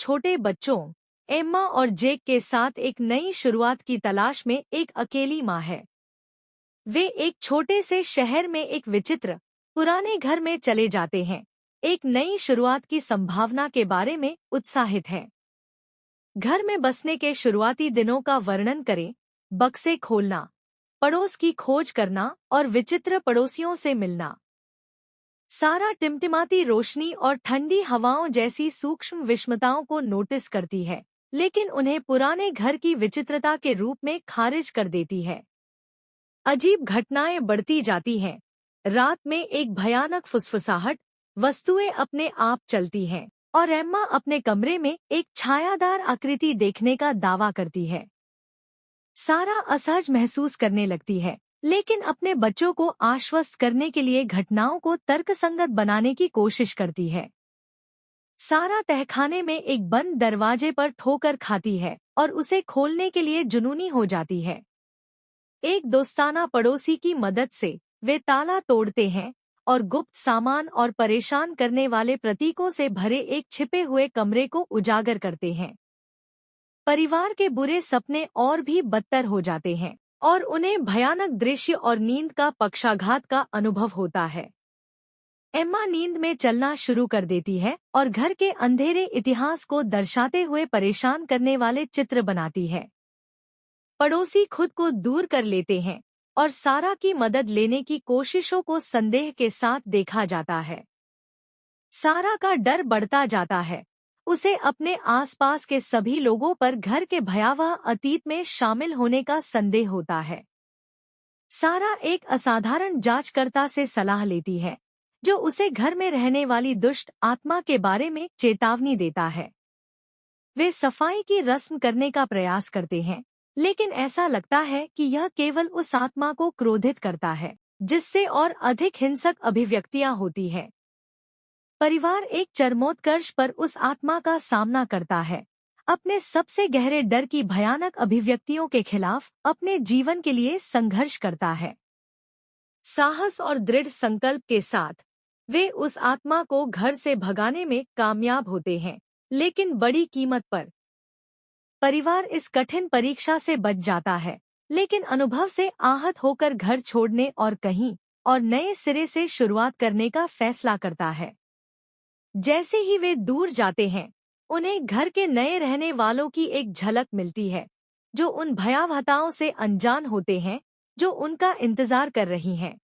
छोटे बच्चों एम्मा और जेक के साथ एक नई शुरुआत की तलाश में एक अकेली माँ है। वे एक छोटे से शहर में एक विचित्र पुराने घर में चले जाते हैं, एक नई शुरुआत की संभावना के बारे में उत्साहित हैं। घर में बसने के शुरुआती दिनों का वर्णन करें। बक्से खोलना, पड़ोस की खोज करना और विचित्र पड़ोसियों से मिलना। सारा टिमटिमाती रोशनी और ठंडी हवाओं जैसी सूक्ष्म विषमताओं को नोटिस करती है, लेकिन उन्हें पुराने घर की विचित्रता के रूप में खारिज कर देती है। अजीब घटनाएं बढ़ती जाती हैं। रात में एक भयानक फुसफुसाहट, वस्तुएं अपने आप चलती हैं और एम्मा अपने कमरे में एक छायादार आकृति देखने का दावा करती है। सारा असहज महसूस करने लगती है, लेकिन अपने बच्चों को आश्वस्त करने के लिए घटनाओं को तर्कसंगत बनाने की कोशिश करती है। सारा तहखाने में एक बंद दरवाजे पर ठोकर खाती है और उसे खोलने के लिए जुनूनी हो जाती है। एक दोस्ताना पड़ोसी की मदद से वे ताला तोड़ते हैं और गुप्त सामान और परेशान करने वाले प्रतीकों से भरे एक छिपे हुए कमरे को उजागर करते हैं। परिवार के बुरे सपने और भी बदतर हो जाते हैं और उन्हें भयानक दृश्य और नींद का पक्षाघात का अनुभव होता है। एम्मा नींद में चलना शुरू कर देती है और घर के अंधेरे इतिहास को दर्शाते हुए परेशान करने वाले चित्र बनाती है। पड़ोसी खुद को दूर कर लेते हैं और सारा की मदद लेने की कोशिशों को संदेह के साथ देखा जाता है। सारा का डर बढ़ता जाता है। उसे अपने आसपास के सभी लोगों पर घर के भयावह अतीत में शामिल होने का संदेह होता है। सारा एक असाधारण जांचकर्ता से सलाह लेती है, जो उसे घर में रहने वाली दुष्ट आत्मा के बारे में चेतावनी देता है। वे सफाई की रस्म करने का प्रयास करते हैं, लेकिन ऐसा लगता है कि यह केवल उस आत्मा को क्रोधित करता है, जिससे और अधिक हिंसक अभिव्यक्तियां होती है। परिवार एक चरमोत्कर्ष पर उस आत्मा का सामना करता है, अपने सबसे गहरे डर की भयानक अभिव्यक्तियों के खिलाफ अपने जीवन के लिए संघर्ष करता है। साहस और दृढ़ संकल्प के साथ वे उस आत्मा को घर से भगाने में कामयाब होते हैं, लेकिन बड़ी कीमत पर। परिवार इस कठिन परीक्षा से बच जाता है, लेकिन अनुभव से आहत होकर घर छोड़ने और कहीं और नए सिरे से शुरुआत करने का फैसला करता है। जैसे ही वे दूर जाते हैं, उन्हें घर के नए रहने वालों की एक झलक मिलती है, जो उन भयावहताओं से अनजान होते हैं जो उनका इंतजार कर रही हैं।